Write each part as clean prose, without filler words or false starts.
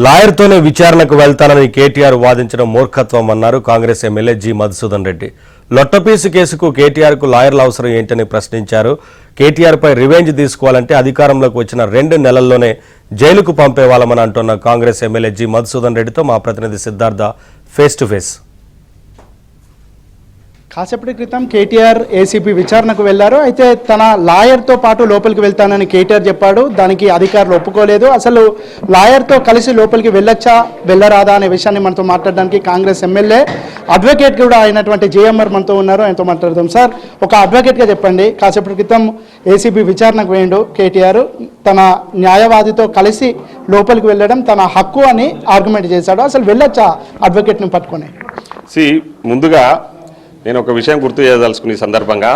లాయర్తోనే విచారణకు వెళ్తానని కేటీఆర్ వాదించడం మూర్ఖత్వం అన్నారు కాంగ్రెస్ ఎమ్మెల్యే జి మధుసూదన్ రెడ్డి. లొట్టపీసు కేసుకు కేటీఆర్కు లాయర్ల అవసరం ఏంటని ప్రశ్నించారు. కేటీఆర్పై రివెంజ్ తీసుకోవాలంటే అధికారంలోకి వచ్చిన 2 నెలల్లోనే జైలుకు పంపేవాళ్ళమని అంటున్న కాంగ్రెస్ ఎమ్మెల్యే జి మధుసూదన్ రెడ్డితో మా ప్రతినిధి సిద్ధార్థ ఫేస్ టు ఫేస్. కాసేపటి క్రితం కేటీఆర్ ఏసీపీ విచారణకు వెళ్లారు. అయితే తన లాయర్తో పాటు లోపలికి వెళ్తానని కేటీఆర్ చెప్పాడు. దానికి అధికారులు ఒప్పుకోలేదు. అసలు లాయర్తో కలిసి లోపలికి వెళ్ళొచ్చా వెళ్ళరాదా అనే విషయాన్ని మనతో మాట్లాడడానికి కాంగ్రెస్ ఎమ్మెల్యే అడ్వకేట్ కూడా అయినటువంటి జేఎంఆర్ మనతో ఉన్నారు. ఆయనతో మాట్లాడదాం. సార్, ఒక అడ్వకేట్గా చెప్పండి, కాసేపటి క్రితం ఏసీబీ విచారణకు వేయండు కేటీఆర్, తన న్యాయవాదితో కలిసి లోపలికి వెళ్ళడం తన హక్కు అని ఆర్గ్యుమెంట్ చేశాడు. అసలు వెళ్ళొచ్చా అడ్వకేట్ని పట్టుకొని? ముందుగా నేను ఒక విషయం గుర్తు చేయదలుచుకున్న ఈ సందర్భంగా,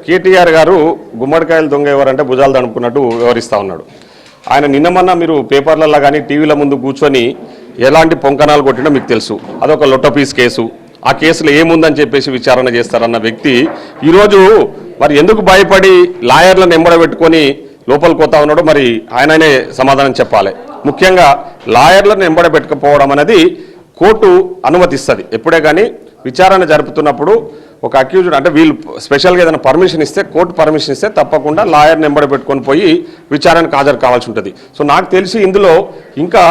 కేటీఆర్ గారు గుమ్మడికాయలు దొంగ ఎవరంటే భుజాలు దడుపుకున్నట్టు వివరిస్తూ ఉన్నాడు. ఆయన నిన్నమన్నా మీరు పేపర్లలో కానీ టీవీల ముందు కూర్చొని ఎలాంటి పొంకనాలు కొట్టినా మీకు తెలుసు. అదొక లొట్టపీస్ కేసు, ఆ కేసులో ఏముందని చెప్పేసి విచారణ చేస్తారన్న వ్యక్తి ఈరోజు మరి ఎందుకు భయపడి లాయర్లను ఎంబడబెట్టుకొని లోపలికి పోతా ఉన్నాడో మరి ఆయననే సమాధానం చెప్పాలి. ముఖ్యంగా లాయర్లను ఎంబడబెట్టుకపోవడం అనేది కోర్టు అనుమతిస్తుంది. ఎప్పుడే కానీ విచారణ జరుపుతున్నప్పుడు ఒక అక్యూజ్డ్ అంటే వీళ్ళు స్పెషల్గా ఏదైనా పర్మిషన్ ఇస్తే, కోర్టు పర్మిషన్ ఇస్తే తప్పకుండా లాయర్ని ఎంబడి పెట్టుకొని పోయి విచారణకు హాజరు కావాల్సి ఉంటుంది. సో నాకు తెలిసి ఇందులో ఇంకా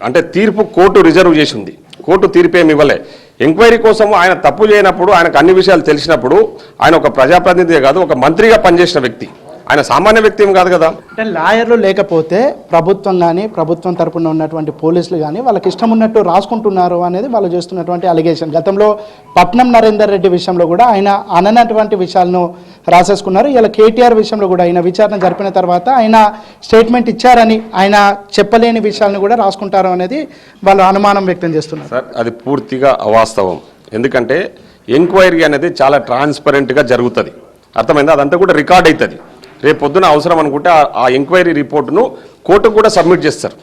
అంటే తీర్పు కోర్టు రిజర్వ్ చేసి ఉంది. కోర్టు తీర్పు ఏమి ఇవ్వలే. ఎంక్వైరీ కోసం ఆయన తప్పు చేయనప్పుడు, ఆయనకు అన్ని విషయాలు తెలిసినప్పుడు, ఆయన ఒక ప్రజాప్రతినిధి కాదు, ఒక మంత్రిగా పనిచేసిన వ్యక్తి, ఆయన సామాన్య వ్యక్తి ఏం కాదు కదా. అంటే లాయర్లు లేకపోతే ప్రభుత్వం కానీ, ప్రభుత్వం తరపున ఉన్నటువంటి పోలీసులు కానీ వాళ్ళకి ఇష్టం ఉన్నట్టు రాసుకుంటున్నారు అనేది వాళ్ళు చేస్తున్నటువంటి అలిగేషన్. గతంలో పట్నం నరేందర్ రెడ్డి విషయంలో కూడా ఆయన అననటువంటి విషయాలను రాసేసుకున్నారు. ఇలా కేటీఆర్ విషయంలో కూడా ఆయన విచారణ జరిపిన తర్వాత ఆయన స్టేట్మెంట్ ఇచ్చారని, ఆయన చెప్పలేని విషయాలను కూడా రాసుకుంటారు అనేది వాళ్ళు అనుమానం వ్యక్తం చేస్తున్నారు. సార్, అది పూర్తిగా అవాస్తవం. ఎందుకంటే ఎంక్వైరీ అనేది చాలా ట్రాన్స్పరెంట్గా జరుగుతుంది, అర్థమైంది. అదంతా కూడా రికార్డ్ అవుతుంది. రేపు పొద్దున అవసరం అనుకుంటే ఆ ఎంక్వైరీ రిపోర్టును కోర్టుకు కూడా సబ్మిట్ చేస్తారు,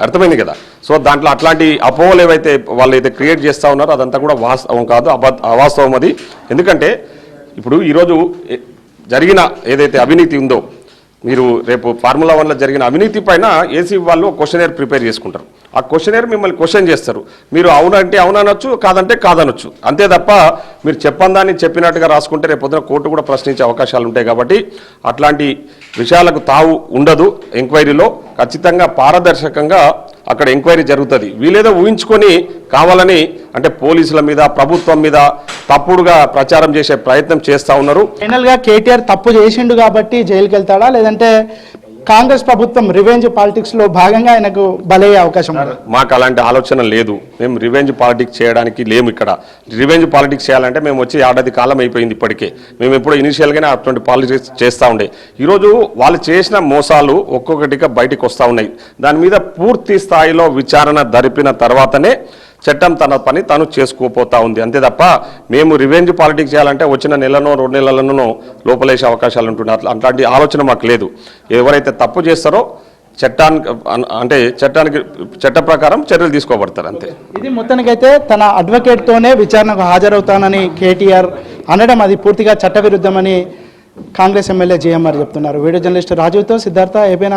అర్థమైంది కదా. సో దాంట్లో అట్లాంటి అపోహలు ఏవైతే వాళ్ళు అయితే క్రియేట్ చేస్తూ ఉన్నారో అదంతా కూడా వాస్తవం కాదు, అవాస్తవం అది. ఎందుకంటే ఇప్పుడు ఈరోజు జరిగిన ఏదైతే అవినీతి ఉందో, మీరు రేపు ఫార్ములా 1లో జరిగిన అవినీతి పైన ఏసీ వాళ్ళు క్వశ్చనేర్ ప్రిపేర్ చేసుకుంటారు. ఆ క్వశ్చనేర్ మిమ్మల్ని క్వశ్చన్ చేస్తారు. మీరు అవునంటే అవుననొచ్చు, కాదంటే కాదనొచ్చు. అంతే తప్ప మీరు చెప్పందాన్ని చెప్పినట్టుగా రాసుకుంటే రేపు పొద్దున కోర్టు కూడా ప్రశ్నించే అవకాశాలు ఉంటాయి. కాబట్టి అట్లాంటి విషయాలకు తావు ఉండదు. ఎంక్వైరీలో ఖచ్చితంగా పారదర్శకంగా అక్కడ ఎంక్వైరీ జరుగుతుంది. వీళ్ళేదో ఊహించుకొని కావాలని అంటే పోలీసుల మీద, ప్రభుత్వం మీద తప్పుడుగా ప్రచారం చేసే ప్రయత్నం చేస్తూ ఉన్నారు. ఫైనల్గా కేటీఆర్ తప్పు చేసిండు కాబట్టి జైలుకి వెళ్తాడా, లేదంటే కాంగ్రెస్ ప్రభుత్వం రివెంజ్ పాలిటిక్స్లో భాగంగా ఆయనకు బలయ్యే అవకాశం? మాకు అలాంటి ఆలోచన లేదు. మేము రివెంజ్ పాలిటిక్స్ చేయడానికి లేము. ఇక్కడ రివెంజ్ పాలిటిక్స్ చేయాలంటే మేము వచ్చి ఏడాది కాలం అయిపోయింది ఇప్పటికే. మేము ఎప్పుడో ఇనిషియల్గానే అటువంటి పాలిటిక్స్ చేస్తూ ఉండే. ఈరోజు వాళ్ళు చేసిన మోసాలు ఒక్కొక్కటిగా బయటకు వస్తూ ఉన్నాయి. దాని మీద పూర్తి స్థాయిలో విచారణ జరిపిన తర్వాతనే చట్టం తన పని తను చేసుకోపోతా ఉంది. అంతే తప్ప మేము రివెంజ్ పాలిటిక్స్ చేయాలంటే వచ్చిన నెలనో 2 నెలలనో లోపలేసే అవకాశాలు ఉంటున్నాయి. అట్లాంటి ఆలోచన మాకు లేదు. ఎవరైతే తప్పు చేస్తారో చట్ట ప్రకారం చర్యలు తీసుకోబడతారు, అంతే. ఇది మొత్తానికైతే తన అడ్వకేట్తోనే విచారణకు హాజరవుతానని కేటీఆర్ అనడం అది పూర్తిగా చట్టవిరుద్ధమని కాంగ్రెస్ ఎమ్మెల్యే జేఎంఆర్ చెప్తున్నారు. వీడియో జర్నలిస్ట్ రాజుతో సిద్ధార్థ, ఏబీఎన్.